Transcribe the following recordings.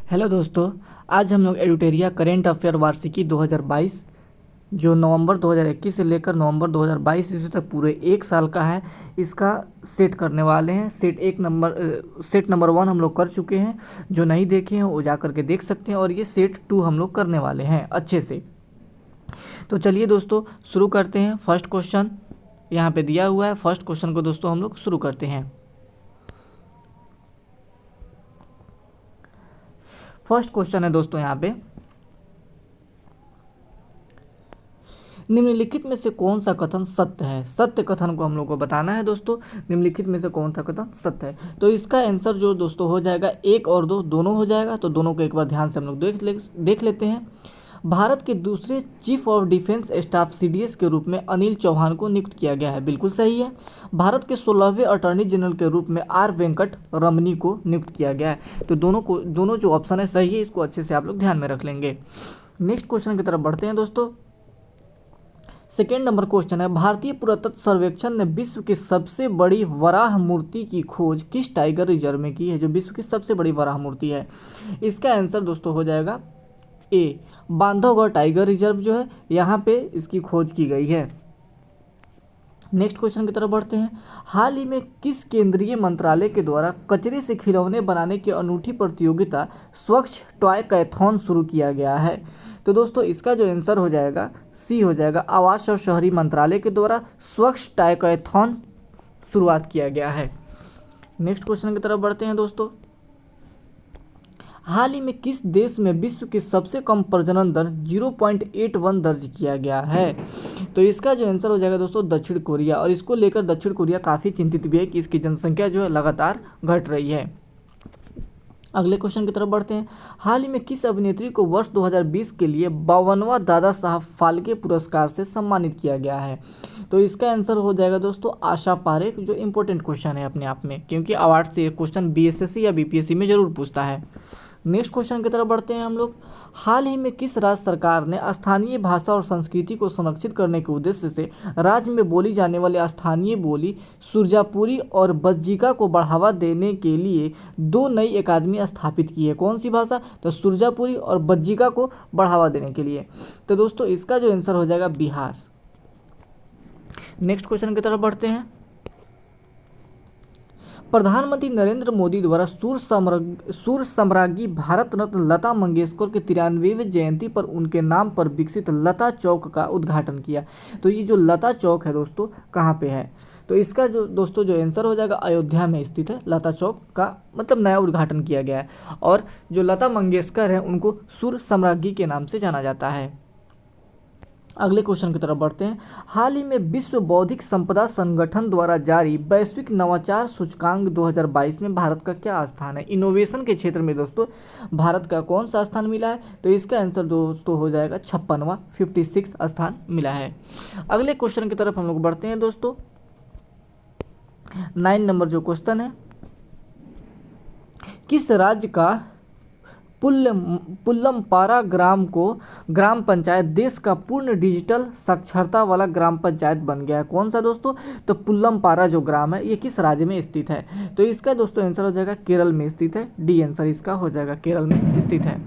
Hello दोस्तों। आज हम लोग एडुटेरिया करेंट अफेयर वार्षिकी 2022 जो नवंबर 2021 से लेकर नवंबर 2022 ईस्वी तक पूरे एक साल का है, इसका सेट करने वाले हैं। सेट नंबर 1 हम लोग कर चुके हैं। जो नहीं देखे हैं वो जा करके देख सकते हैं, और ये सेट 2 हम लोग करने वाले हैं अच्छे से। तो चलिए दोस्तों शुरू करते हैं। फर्स्ट क्वेश्चन यहाँ पे दिया हुआ है। फर्स्ट क्वेश्चन को दोस्तों हम लोग शुरू करते हैं। फर्स्ट क्वेश्चन है दोस्तों यहाँ पे, निम्नलिखित में से कौन सा कथन सत्य है। सत्य कथन को हम लोग को बताना है दोस्तों। निम्नलिखित में से कौन सा कथन सत्य है, तो इसका आंसर जो दोस्तों हो जाएगा 1 और 2 दोनों हो जाएगा। तो दोनों को एक बार ध्यान से हम लोग देख लेते हैं। भारत के दूसरे chief of defence staff CDS के रूप में अनिल चौहान को नियुक्त किया गया है। बिल्कुल सही है। भारत के 16वें अटॉर्नी जनरल के रूप में आर वेंकट रमनी को नियुक्त किया गया है। तो दोनों जो ऑप्शन है सही है, इसको अच्छे से आप लोग ध्यान में रख लेंगे। नेक्स्ट क्वेश्चन की तरफ बढ़ते हैं दोस्तों। सेकेंड नंबर क्वेश्चन है, भारतीय पुरातत्व सर्वेक्षण ने विश्व की सबसे बड़ी वराह मूर्ति की खोज किस टाइगर रिजर्व में की है। जो विश्व की सबसे बड़ी वराह मूर्ति है, इसका आंसर दोस्तों हो जाएगा ए, बांधवगढ़ टाइगर रिजर्व जो है यहाँ पे इसकी खोज की गई है। नेक्स्ट क्वेश्चन की तरफ बढ़ते हैं। हाल ही में किस केंद्रीय मंत्रालय के द्वारा कचरे से खिलौने बनाने की अनूठी प्रतियोगिता स्वच्छ टॉय कैथॉन शुरू किया गया है। तो दोस्तों इसका जो आंसर हो जाएगा सी हो जाएगा, आवास और शहरी मंत्रालय के द्वारा स्वच्छ टॉय कैथॉन शुरुआत किया गया है। नेक्स्ट क्वेश्चन की तरफ बढ़ते हैं दोस्तों। हाल ही में किस देश में विश्व की सबसे कम प्रजनन दर 0.81 दर्ज किया गया है। तो इसका जो आंसर हो जाएगा दोस्तों दक्षिण कोरिया, और इसको लेकर दक्षिण कोरिया काफ़ी चिंतित भी है कि इसकी जनसंख्या जो है लगातार घट रही है। अगले क्वेश्चन की तरफ बढ़ते हैं। हाल ही में किस अभिनेत्री को वर्ष 2020 के लिए 52वां दादा साहब फाल्के पुरस्कार से सम्मानित किया गया है। तो इसका आंसर हो जाएगा दोस्तों आशा पारेख, जो इंपॉर्टेंट क्वेश्चन है अपने आप में, क्योंकि अवार्ड से एक क्वेश्चन बीएसएससी या बीपीएससी में जरूर पूछता है। नेक्स्ट क्वेश्चन की तरफ बढ़ते हैं हम लोग। हाल ही में किस राज्य सरकार ने स्थानीय भाषा और संस्कृति को संरक्षित करने के उद्देश्य से राज्य में बोली जाने वाली स्थानीय बोली सुरजापुरी और बज्जिका को बढ़ावा देने के लिए 2 नई अकादमी स्थापित की है। कौन सी भाषा, तो सुरजापुरी और बज्जिका को बढ़ावा देने के लिए। तो दोस्तों इसका जो आंसर हो जाएगा बिहार। नेक्स्ट क्वेश्चन की तरफ बढ़ते हैं। प्रधानमंत्री नरेंद्र मोदी द्वारा सूर सम्राज्ञी भारत रत्न लता मंगेशकर के 93वें जयंती पर उनके नाम पर विकसित लता चौक का उद्घाटन किया। तो ये जो लता चौक है दोस्तों कहाँ पे है, तो इसका जो दोस्तों जो आंसर हो जाएगा अयोध्या में स्थित है। लता चौक का मतलब नया उद्घाटन किया गया है, और जो लता मंगेशकर है उनको सूर सम्राज्ञी के नाम से जाना जाता है। अगले क्वेश्चन की तरफ बढ़ते हैं। हाल ही में विश्व बौद्धिक संपदा संगठन द्वारा जारी वैश्विक नवाचार सूचकांक 2022 में भारत का क्या स्थान है। इनोवेशन के क्षेत्र में दोस्तों भारत का कौन सा स्थान मिला है, तो इसका आंसर दोस्तों हो जाएगा 56वां 56 स्थान मिला है। अगले क्वेश्चन की तरफ हम लोग बढ़ते हैं दोस्तों। 9 नंबर जो क्वेश्चन है, किस राज्य का पुल्लमपारा ग्राम पंचायत देश का पूर्ण डिजिटल साक्षरता वाला ग्राम पंचायत बन गया है। कौन सा दोस्तों, तो पुल्लमपारा जो ग्राम है ये किस राज्य में स्थित है। तो इसका दोस्तों आंसर हो जाएगा केरल में स्थित है। डी आंसर इसका हो जाएगा, केरल में स्थित है।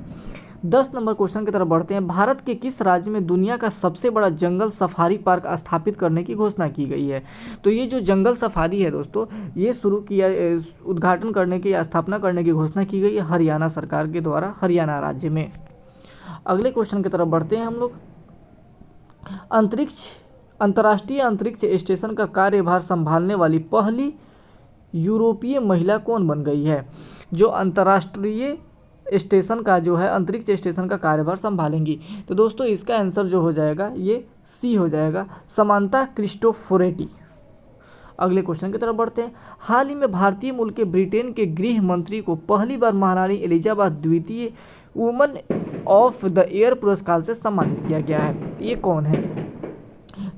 10 नंबर क्वेश्चन की तरफ बढ़ते हैं। भारत के किस राज्य में दुनिया का सबसे बड़ा जंगल सफारी पार्क स्थापित करने की घोषणा की गई है। तो ये जो जंगल सफारी है दोस्तों, ये उद्घाटन करने की या स्थापना करने की घोषणा की गई है हरियाणा सरकार के द्वारा, हरियाणा राज्य में। अगले क्वेश्चन की तरफ बढ़ते हैं हम लोग। अंतर्राष्ट्रीय अंतरिक्ष स्टेशन का कार्यभार संभालने वाली पहली यूरोपीय महिला कौन बन गई है। जो अंतर्राष्ट्रीय स्टेशन का जो है अंतरिक्ष स्टेशन का कार्यभार संभालेंगी, तो दोस्तों इसका आंसर जो हो जाएगा ये सी हो जाएगा, समांता क्रिस्टोफोरेटी। अगले क्वेश्चन की तरफ बढ़ते हैं। हाल ही में भारतीय मूल के ब्रिटेन के गृह मंत्री को पहली बार महारानी एलिजाबेथ द्वितीय वुमन ऑफ द ईयर पुरस्कार से सम्मानित किया गया है। ये कौन है,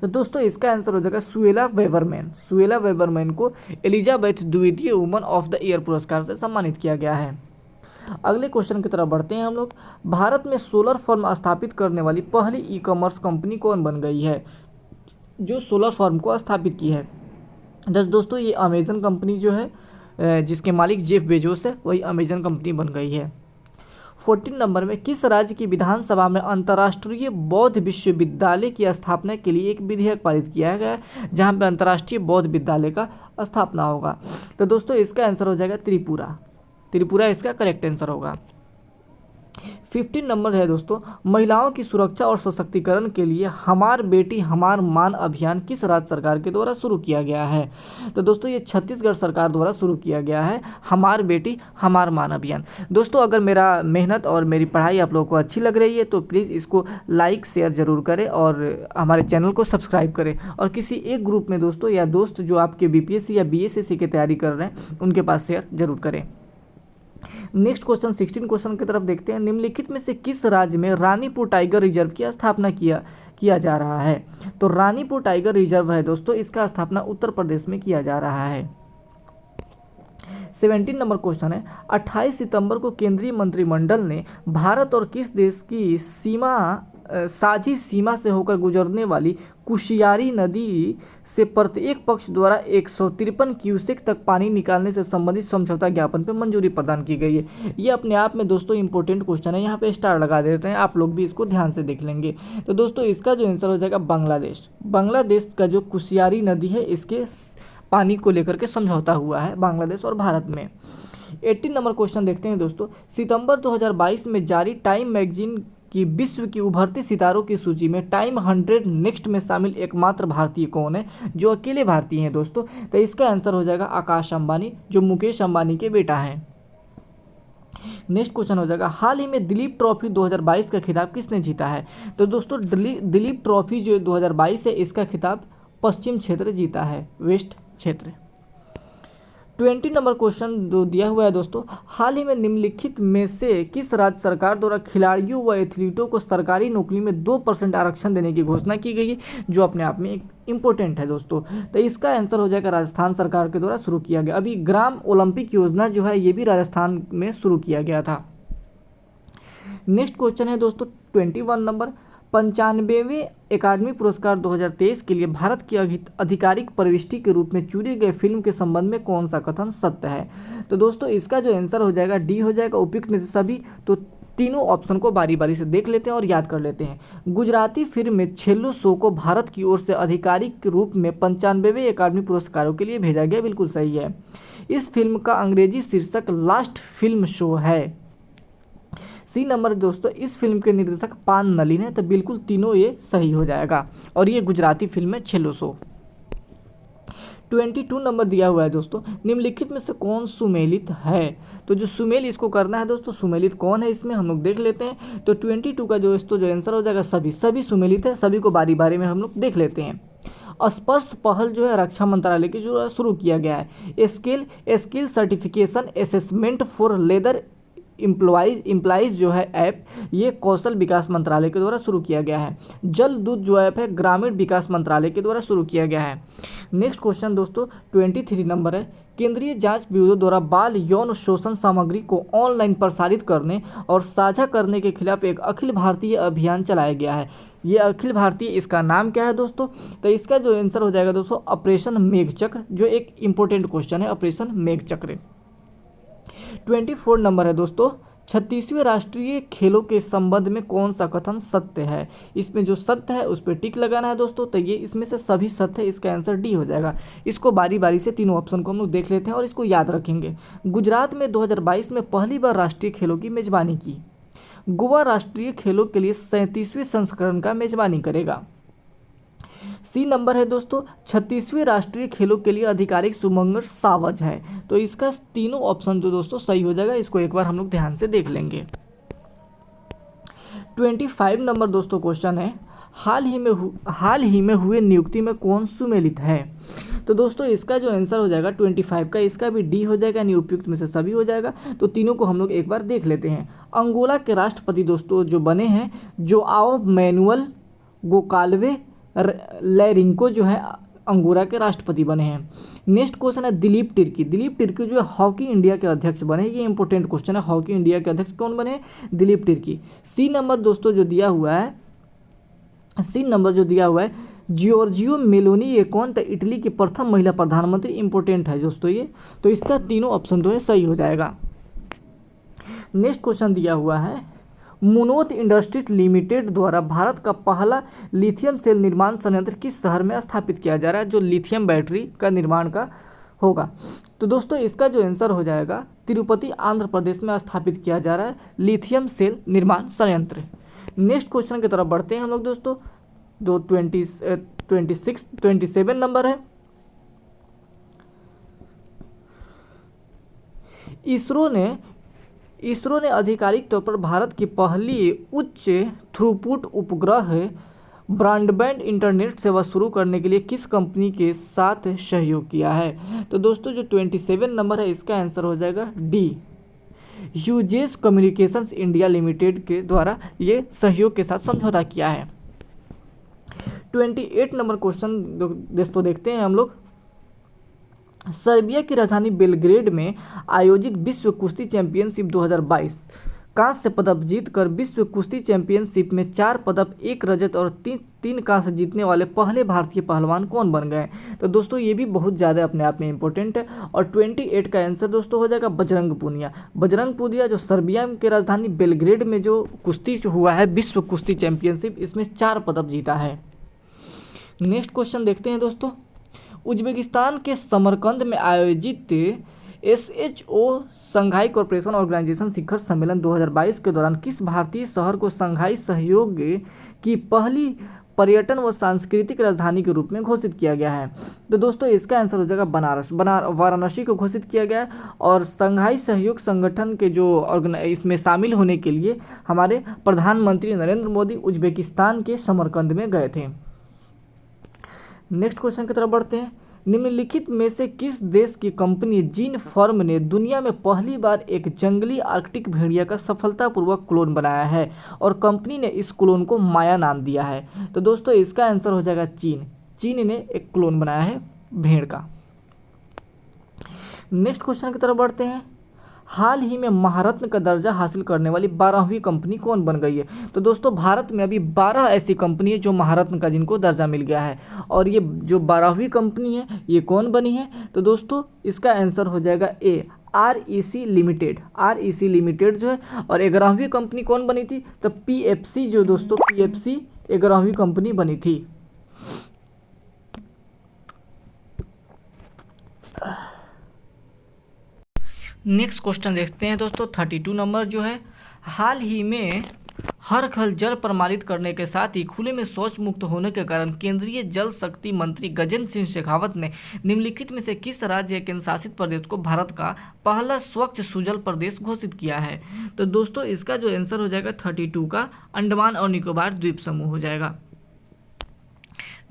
तो दोस्तों इसका आंसर हो जाएगा सुएला वेबरमैन। सुएला वेबरमैन को एलिजाबेथ द्वितीय वुमन ऑफ द ईयर पुरस्कार से सम्मानित किया गया है। अगले क्वेश्चन की तरफ बढ़ते हैं हम लोग। भारत में सोलर फर्म स्थापित करने वाली पहली ई कॉमर्स कंपनी कौन बन गई है। जो सोलर फर्म को स्थापित की है, दोस्तों ये अमेजन कंपनी जो है जिसके मालिक जेफ बेजोस है, वही अमेजन कंपनी बन गई है। 14 नंबर में किस राज्य की विधानसभा में अंतर्राष्ट्रीय बौद्ध विश्वविद्यालय की स्थापना के लिए एक विधेयक पारित किया गया है, जहां पे अंतर्राष्ट्रीय बौद्ध विद्यालय का स्थापना होगा? तो दोस्तों इसका आंसर हो जाएगा त्रिपुरा। त्रिपुरा इसका करेक्ट आंसर होगा। 15 नंबर है दोस्तों, महिलाओं की सुरक्षा और सशक्तिकरण के लिए हमार बेटी हमार मान अभियान किस राज्य सरकार के द्वारा शुरू किया गया है? तो दोस्तों ये छत्तीसगढ़ सरकार द्वारा शुरू किया गया है हमार बेटी हमार मान अभियान। दोस्तों अगर मेरा मेहनत और मेरी पढ़ाई आप लोगों को अच्छी लग रही है तो प्लीज़ इसको लाइक शेयर ज़रूर करें और हमारे चैनल को सब्सक्राइब करें, और किसी एक ग्रुप में दोस्तों या दोस्त जो आपके बीपीएससी या बीएसएससी की तैयारी कर रहे हैं उनके पास शेयर जरूर करें। नेक्स्ट क्वेश्चन 16 क्वेश्चन की तरफ देखते हैं। निम्नलिखित में से किस राज्य में रानीपुर टाइगर रिजर्व की स्थापना किया जा रहा है? तो रानीपुर टाइगर रिजर्व है दोस्तों, इसका स्थापना उत्तर प्रदेश में किया जा रहा है। 17 नंबर क्वेश्चन है, 28 सितंबर को केंद्रीय मंत्रिमंडल ने भारत और किस देश की साझी सीमा से होकर गुजरने वाली कुशियारी नदी से प्रत्येक पक्ष द्वारा 153 क्यूसेक तक पानी निकालने से संबंधित समझौता ज्ञापन पर मंजूरी प्रदान की गई है? ये अपने आप में दोस्तों इंपॉर्टेंट क्वेश्चन है, यहाँ पे स्टार लगा देते हैं, आप लोग भी इसको ध्यान से देख लेंगे। तो दोस्तों इसका जो आंसर हो जाएगा बांग्लादेश। बांग्लादेश का जो कुशियारी नदी है इसके पानी को लेकर के समझौता हुआ है बांग्लादेश और भारत में। 18 नंबर क्वेश्चन देखते हैं दोस्तों। सितंबर 2022 में जारी टाइम मैगजीन की विश्व की उभरते सितारों की सूची में टाइम 100 नेक्स्ट में शामिल एकमात्र भारतीय कौन है जो अकेले भारतीय हैं दोस्तों? तो इसका आंसर हो जाएगा आकाश अंबानी, जो मुकेश अंबानी के बेटा हैं। नेक्स्ट क्वेश्चन हो जाएगा, हाल ही में दिलीप ट्रॉफी 2022 का खिताब किसने जीता है? तो दोस्तों दिलीप ट्रॉफी जो 2022 है इसका खिताब पश्चिम क्षेत्र जीता है, वेस्ट क्षेत्र। 20 नंबर क्वेश्चन जो दिया हुआ है दोस्तों, हाल ही में निम्नलिखित में से किस राज्य सरकार द्वारा खिलाड़ियों व एथलीटों को सरकारी नौकरी में 2% आरक्षण देने की घोषणा की गई है, जो अपने आप में एक इम्पोर्टेंट है दोस्तों? तो इसका आंसर हो जाएगा राजस्थान सरकार के द्वारा शुरू किया गया। अभी ग्राम ओलंपिक योजना जो है ये भी राजस्थान में शुरू किया गया था। नेक्स्ट क्वेश्चन है दोस्तों 21 नंबर, 95वें अकादमी पुरस्कार 2023 के लिए भारत की आधिकारिक प्रविष्टि के रूप में चुनी गई फिल्म के संबंध में कौन सा कथन सत्य है? तो दोस्तों इसका जो आंसर हो जाएगा डी हो जाएगा, उपयुक्त में से सभी। तो तीनों ऑप्शन को बारी बारी से देख लेते हैं और याद कर लेते हैं। गुजराती फिल्म में छेल्लू शो को भारत की ओर से आधिकारिक रूप में 95वें अकादमी पुरस्कारों के लिए भेजा गया, बिल्कुल सही है। इस फिल्म का अंग्रेजी शीर्षक लास्ट फिल्म शो है। सी नंबर दोस्तों, इस फिल्म के निर्देशक पान नलिन है, तो बिल्कुल तीनों ये सही हो जाएगा, और ये गुजराती फिल्म है छेल्लो शो। 22 नंबर दिया हुआ है दोस्तों, निम्नलिखित में से कौन सुमेलित है? तो जो सुमेल इसको करना है दोस्तों, सुमेलित कौन है इसमें हम लोग देख लेते हैं। तो 22 का जो आंसर हो जाएगा सभी सुमेलित है, सभी को बारी बारी में हम लोग देख लेते हैं। स्पर्श पहल जो है रक्षा मंत्रालय की जो शुरू किया गया है। Skill certification assessment for leather implies जो है ऐप, ये कौशल विकास मंत्रालय के द्वारा शुरू किया गया है। जल दूत जो ऐप है ग्रामीण विकास मंत्रालय के द्वारा शुरू किया गया है। नेक्स्ट क्वेश्चन दोस्तों 23 नंबर है, केंद्रीय जांच ब्यूरो द्वारा बाल यौन शोषण सामग्री को ऑनलाइन प्रसारित करने और साझा करने के खिलाफ एक अखिल भारतीय अभियान चलाया गया है। ये अखिल भारतीय, इसका नाम क्या है दोस्तों? तो इसका जो आंसर हो जाएगा दोस्तों ऑपरेशन मेघचक्र, जो एक इंपॉर्टेंट क्वेश्चन है, ऑपरेशन मेघचक्र। 24 नंबर है दोस्तों, 36वें राष्ट्रीय खेलों के संबंध में कौन सा कथन सत्य है? इसमें जो सत्य है उस पर टिक लगाना है दोस्तों। तो ये इसमें से सभी सत्य है, इसका आंसर डी हो जाएगा। इसको बारी बारी से तीनों ऑप्शन को हम लोग देख लेते हैं और इसको याद रखेंगे। गुजरात में 2022 में पहली बार राष्ट्रीय खेलों की मेजबानी की। गोवा राष्ट्रीय खेलों के लिए 37वें संस्करण का मेजबानी करेगा। सी नंबर है दोस्तों, 36वें राष्ट्रीय खेलों के लिए आधिकारिक शुभंकर सावज है। तो इसका तीनों ऑप्शन जो दोस्तों सही हो जाएगा, इसको एक बार हम लोग ध्यान से देख लेंगे। 25 नंबर दोस्तों क्वेश्चन है, हाल ही में हुए नियुक्ति में कौन सुमेलित है? तो दोस्तों इसका जो आंसर हो जाएगा 25 का, इसका भी डी हो जाएगा, यानी उपयुक्त में से सभी हो जाएगा। तो तीनों को हम लोग एक बार देख लेते हैं। अंगोला के राष्ट्रपति दोस्तों जो बने हैं, जोआओ मैनुअल गोकाल्वे लैरिंको जो है अंगोला के राष्ट्रपति बने हैं। नेक्स्ट क्वेश्चन है दिलीप तिर्की। दिलीप तिर्की जो है हॉकी इंडिया के अध्यक्ष बने, ये इंपॉर्टेंट क्वेश्चन है। हॉकी इंडिया के अध्यक्ष कौन बने? दिलीप तिर्की। सी नंबर दोस्तों जो दिया हुआ है, जियोर्जियो मेलोनी, ये कौन था? इटली की प्रथम महिला प्रधानमंत्री, इंपॉर्टेंट है दोस्तों ये। तो इसका तीनों ऑप्शन जो है सही हो जाएगा। नेक्स्ट क्वेश्चन दिया हुआ है, मुनोत इंडस्ट्रीज लिमिटेड द्वारा भारत का पहला लिथियम सेल निर्माण संयंत्र किस शहर में स्थापित किया जा रहा है, जो लिथियम बैटरी का निर्माण का होगा। तो दोस्तों इसका जो आंसर हो जाएगा, तिरुपति आंध्र प्रदेश में स्थापित किया जा रहा है लिथियम सेल निर्माण संयंत्र। नेक्स्ट क्वेश्चन की तरफ बढ़ते हैं हम लोग दोस्तों, जो 27 नंबर है। इसरो ने आधिकारिक तौर पर भारत की पहली उच्च थ्रूपुट उपग्रह ब्रॉडबैंड इंटरनेट सेवा शुरू करने के लिए किस कंपनी के साथ सहयोग किया है। तो दोस्तों जो 27 नंबर है, इसका आंसर हो जाएगा D, uses communications India limited के द्वारा ये सहयोग के साथ समझौता किया है। 28 नंबर क्वेश्चन दोस्तों देखते हैं हम लोग, सर्बिया की राजधानी बेलग्रेड में आयोजित विश्व कुश्ती चैंपियनशिप 2022 कांस्य पदक जीतकर विश्व कुश्ती चैंपियनशिप में 4 पदक, 1 रजत और 3 कांस्य जीतने वाले पहले भारतीय पहलवान कौन बन गए। तो दोस्तों ये भी बहुत ज़्यादा अपने आप में इंपॉर्टेंट है। और 28 का आंसर दोस्तों हो जाएगा बजरंग पूनिया। बजरंग पूनिया जो सर्बिया की राजधानी बेलग्रेड में जो कुश्ती हुआ है विश्व कुश्ती चैंपियनशिप, इसमें 4 पदक जीता है। नेक्स्ट क्वेश्चन देखते हैं दोस्तों, उज्बेकिस्तान के समरकंद में आयोजित SHO संघाई कॉरपोरेशन ऑर्गेनाइजेशन शिखर सम्मेलन 2022 के दौरान किस भारतीय शहर को संघाई सहयोग की पहली पर्यटन व सांस्कृतिक राजधानी के रूप में घोषित किया गया है। तो दोस्तों इसका आंसर हो जाएगा वाराणसी को घोषित किया गया है। और संघाई सहयोग संगठन के जो इसमें शामिल होने के लिए हमारे प्रधानमंत्री नरेंद्र मोदी उज्बेकिस्तान के समरकंद में गए थे। नेक्स्ट क्वेश्चन की तरफ बढ़ते हैं, निम्नलिखित में से किस देश की कंपनी जीन फर्म ने दुनिया में पहली बार एक जंगली आर्कटिक भेड़िया का सफलतापूर्वक क्लोन बनाया है और कंपनी ने इस क्लोन को माया नाम दिया है। तो दोस्तों इसका आंसर हो जाएगा चीन। चीन ने एक क्लोन बनाया है भेड़ का। नेक्स्ट क्वेश्चन की तरफ बढ़ते हैं, हाल ही में महारत्न का दर्जा हासिल करने वाली 12वीं कंपनी कौन बन गई है। तो दोस्तों भारत में अभी 12 ऐसी कंपनी है जो महारत्न का जिनको दर्जा मिल गया है। और ये जो 12वीं कंपनी है ये कौन बनी है। तो दोस्तों इसका आंसर हो जाएगा ए, REC लिमिटेड। REC लिमिटेड जो है। और 11वीं कंपनी कौन बनी थी, तो PFC जो दोस्तों PFC 11वीं कंपनी बनी थी। नेक्स्ट क्वेश्चन देखते हैं दोस्तों, 32 नंबर जो है, हाल ही में हर घर जल प्रमाणित करने के साथ ही खुले में शौच मुक्त होने के कारण केंद्रीय जल शक्ति मंत्री गजेंद्र सिंह शेखावत ने निम्नलिखित में से किस राज्य या केंद्र शासित प्रदेश को भारत का पहला स्वच्छ सुजल प्रदेश घोषित किया है। तो दोस्तों इसका जो आंसर हो जाएगा 32 का अंडमान और निकोबार द्वीप समूह हो जाएगा।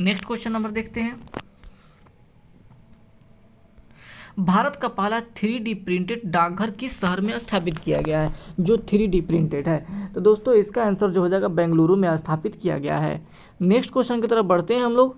नेक्स्ट क्वेश्चन नंबर देखते हैं, भारत का पहला 3D प्रिंटेड डाकघर किस शहर में स्थापित किया गया है, जो 3D प्रिंटेड है। तो दोस्तों इसका आंसर जो हो जाएगा बेंगलुरु में स्थापित किया गया है। नेक्स्ट क्वेश्चन की तरफ बढ़ते हैं हम लोग,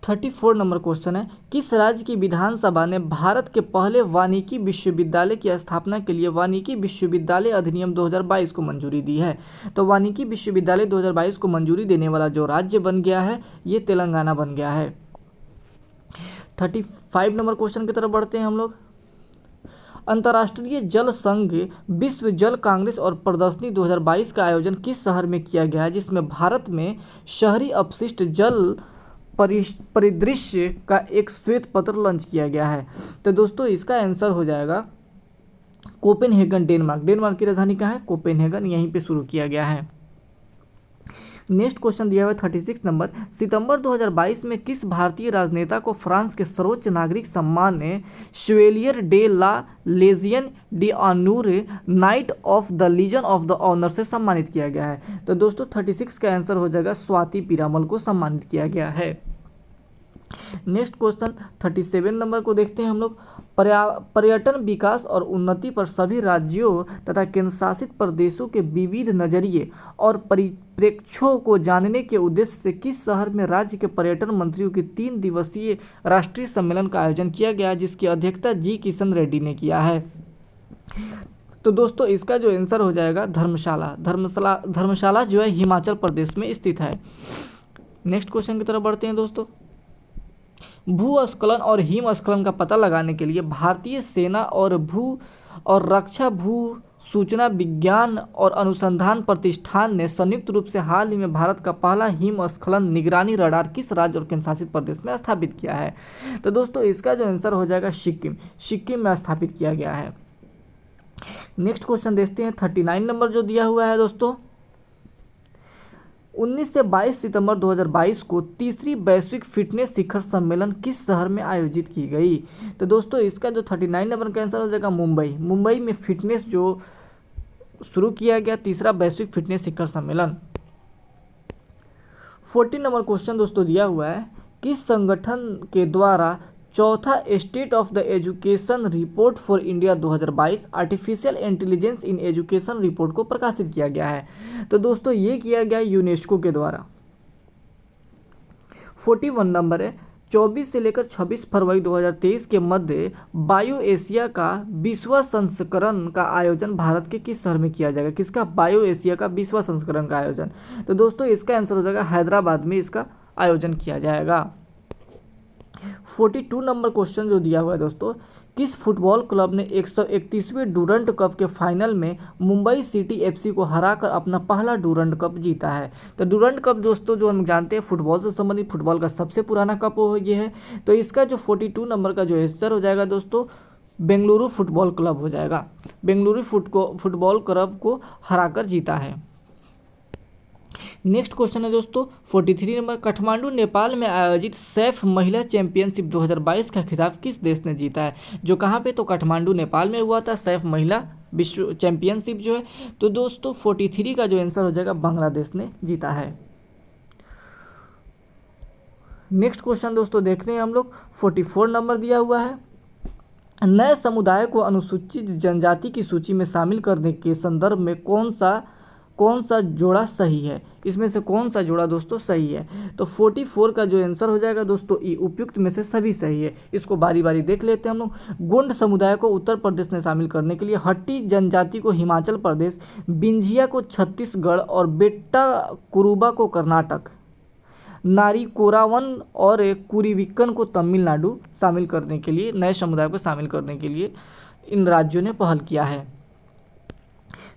34 नंबर क्वेश्चन है, किस राज्य की विधानसभा ने भारत के पहले वानिकी विश्वविद्यालय की स्थापना के लिए वानिकी विश्वविद्यालय अधिनियम 2022 को मंजूरी दी है। तो वानिकी विश्वविद्यालय 2022 को मंजूरी देने वाला जो राज्य बन गया है ये तेलंगाना बन गया है। 35 नंबर क्वेश्चन की तरफ बढ़ते हैं हम लोग, अंतर्राष्ट्रीय जल संघ विश्व जल कांग्रेस और प्रदर्शनी 2022 का आयोजन किस शहर में किया गया है, जिसमें भारत में शहरी अपशिष्ट जल परिदृश्य का एक श्वेत पत्र लॉन्च किया गया है। तो दोस्तों इसका आंसर हो जाएगा कोपेनहेगन, डेनमार्क। डेनमार्क की राजधानी कहाँ है, कोपेनहेगन, यहीं पे शुरू किया गया है। नेक्स्ट क्वेश्चन दिया हुआ है 36 नंबर, सितंबर 2022 में किस भारतीय राजनेता को फ्रांस के सर्वोच्च नागरिक सम्मान ने Chevalier de la Legion de Honneur knight of the legion of the honour से सम्मानित किया गया है। तो दोस्तों 36 का आंसर हो जाएगा स्वाति पीरामल को सम्मानित किया गया है। नेक्स्ट क्वेश्चन 37 नंबर को देखते हैं हम लोग, पर्यटन विकास और उन्नति पर सभी राज्यों तथा केंद्र शासित प्रदेशों के विविध नजरिए और परिप्रेक्ष्यों को जानने के उद्देश्य से किस शहर में राज्य के पर्यटन मंत्रियों की 3 दिवसीय राष्ट्रीय सम्मेलन का आयोजन किया गया, जिसकी अध्यक्षता जी किशन रेड्डी ने किया है। तो दोस्तों इसका जो आंसर हो जाएगा धर्मशाला जो है हिमाचल प्रदेश में स्थित है। नेक्स्ट क्वेश्चन की तरफ बढ़ते हैं दोस्तों, भूस्खलन और हिमस्खलन का पता लगाने के लिए भारतीय सेना और रक्षा भू सूचना विज्ञान और अनुसंधान प्रतिष्ठान ने संयुक्त रूप से हाल ही में भारत का पहला हिमस्खलन निगरानी रडार किस राज्य और केंद्र शासित प्रदेश में स्थापित किया है? तो दोस्तों इसका जो आंसर हो जाएगा सिक्किम में स्थापित किया गया है। नेक्स्ट क्वेश्चन देखते हैं 39 नंबर जो दिया हुआ है दोस्तों, 19 से 22 सितंबर 2022 को तीसरी वैश्विक फिटनेस शिखर सम्मेलन किस शहर में आयोजित की गई? तो दोस्तों इसका जो 39 नंबर का आंसर हो जाएगा मुंबई में फिटनेस जो शुरू किया गया तीसरा वैश्विक फिटनेस शिखर सम्मेलन। 14 नंबर क्वेश्चन दोस्तों दिया हुआ है, किस संगठन के द्वारा चौथा state of the education report for India 2022 artificial intelligence in education report को प्रकाशित किया गया है? तो दोस्तों ये किया गया यूनेस्को के द्वारा। 41 नंबर है, 24 से लेकर 26 फरवरी 2023 के मध्य बायो एशिया का 20वां संस्करण का आयोजन भारत के किस शहर में किया जाएगा? किसका? बायो एशिया का 20वां संस्करण का आयोजन। तो दोस्तों इसका आंसर हो जाएगा हैदराबाद में इसका आयोजन किया जाएगा। 42 नंबर क्वेश्चन जो दिया हुआ है दोस्तों, किस फुटबॉल क्लब ने 131वें डूरंट कप के फाइनल में मुंबई सिटी एफसी को हराकर अपना पहला डूरंट कप जीता है? तो डूरंट कप दोस्तों जो हम जानते हैं फुटबॉल से संबंधित फुटबॉल का सबसे पुराना कप हो ये है। तो इसका जो 42 नंबर का जो आंसर हो जाएगा दोस्तों बेंगलुरु फुटबॉल क्लब हो जाएगा। बेंगलुरु फुटबॉल क्लब को हराकर जीता है। नेक्स्ट क्वेश्चन है दोस्तों 43 नंबर, काठमांडू नेपाल में आयोजित सैफ महिला चैंपियनशिप 2022 का खिताब किस देश ने जीता है? जो कहाँ पे? तो काठमांडू नेपाल में हुआ था सैफ महिला विश्व चैंपियनशिप जो है। तो दोस्तों 43 का जो आंसर हो जाएगा बांग्लादेश ने जीता है। नेक्स्ट क्वेश्चन दोस्तों देखते हैं हम लोग 44 नंबर दिया हुआ है, नए समुदाय को अनुसूचित जनजाति की सूची में शामिल करने के संदर्भ में कौन सा जोड़ा सही है? इसमें से कौन सा जोड़ा दोस्तों सही है? तो 44 का जो आंसर हो जाएगा दोस्तों ई, उपयुक्त में से सभी सही है। इसको बारी बारी देख लेते हैं हम लोग। गोंड समुदाय को उत्तर प्रदेश ने शामिल करने के लिए, हट्टी जनजाति को हिमाचल प्रदेश, बिंझिया को छत्तीसगढ़ और बेट्टा कुरुबा को कर्नाटक, नारी कोरावन और कुरीविक्कन को तमिलनाडु शामिल करने के लिए, नए समुदाय को शामिल करने के लिए इन राज्यों ने पहल किया है।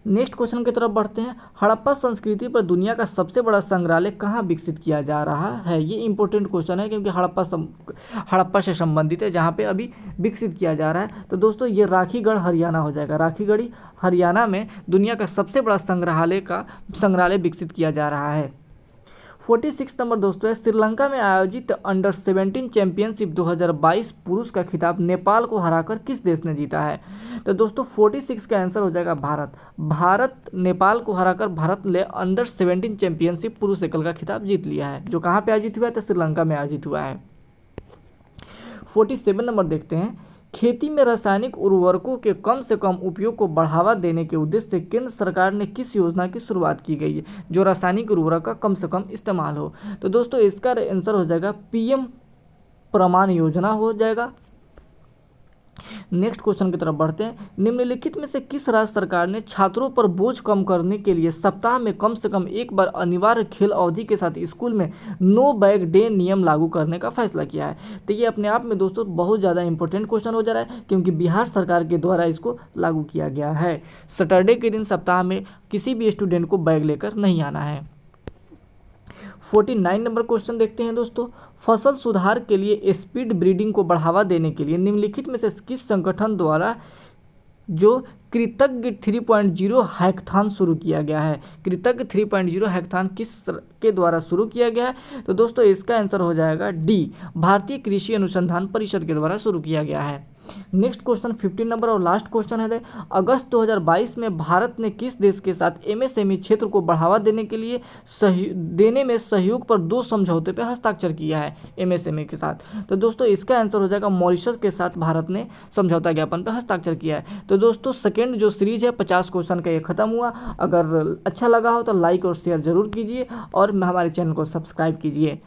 नेक्स्ट क्वेश्चन की तरफ बढ़ते हैं, हड़प्पा संस्कृति पर दुनिया का सबसे बड़ा संग्रहालय कहाँ विकसित किया जा रहा है? ये इंपॉर्टेंट क्वेश्चन है क्योंकि हड़प्पा से संबंधित है जहाँ पे अभी विकसित किया जा रहा है। तो दोस्तों ये राखीगढ़ हरियाणा हो जाएगा। राखीगढ़ हरियाणा में दुनिया का सबसे बड़ा संग्रहालय विकसित किया जा रहा है। 46 नंबर दोस्तों है, श्रीलंका में आयोजित अंडर 17 चैंपियनशिप 2022 पुरुष का खिताब नेपाल को हराकर किस देश ने जीता है? तो दोस्तों 46 का आंसर हो जाएगा भारत नेपाल को हराकर भारत ने अंडर 17 चैंपियनशिप पुरुष एकल का खिताब जीत लिया है, जो कहाँ पे आयोजित हुआ है? तो श्रीलंका में आयोजित हुआ है। 47 नंबर देखते हैं, खेती में रासायनिक उर्वरकों के कम से कम उपयोग को बढ़ावा देने के उद्देश्य से केंद्र सरकार ने किस योजना की शुरुआत की गई है जो रासायनिक उर्वरक का कम से कम इस्तेमाल हो? तो दोस्तों इसका आंसर हो जाएगा पीएम प्रमाण योजना हो जाएगा। नेक्स्ट क्वेश्चन की तरफ बढ़ते हैं, निम्नलिखित में से किस राज्य सरकार ने छात्रों पर बोझ कम करने के लिए सप्ताह में कम से कम एक बार अनिवार्य खेल अवधि के साथ स्कूल में नो बैग डे नियम लागू करने का फैसला किया है? तो ये अपने आप में दोस्तों बहुत ज़्यादा इंपॉर्टेंट क्वेश्चन हो जा रहा है क्योंकि बिहार सरकार के द्वारा इसको लागू किया गया है। सैटरडे के दिन सप्ताह में किसी भी स्टूडेंट को बैग लेकर नहीं आना है। 49 नंबर क्वेश्चन देखते हैं दोस्तों, फसल सुधार के लिए स्पीड ब्रीडिंग को बढ़ावा देने के लिए निम्नलिखित में से किस संगठन द्वारा जो कृतज्ञ 3.0 हैकाथॉन शुरू किया गया है? कृतज्ञ 3.0 हैकाथॉन किस के द्वारा शुरू किया गया है? तो दोस्तों इसका आंसर हो जाएगा डी, भारतीय कृषि अनुसंधान परिषद के द्वारा शुरू किया गया है। नेक्स्ट क्वेश्चन 15 नंबर और लास्ट क्वेश्चन है, अगस्त 2022 में भारत ने किस देश के साथ एमएसएमई क्षेत्र को बढ़ावा देने के लिए देने में सहयोग पर 2 समझौते पर हस्ताक्षर किया है एमएसएमई के साथ? तो दोस्तों इसका आंसर हो जाएगा मॉरिशस के साथ भारत ने समझौता ज्ञापन पर हस्ताक्षर किया है। तो दोस्तों सेकेंड जो सीरीज है 50 क्वेश्चन का ये खत्म हुआ। अगर अच्छा लगा हो तो लाइक और शेयर जरूर कीजिए और हमारे चैनल को सब्सक्राइब कीजिए।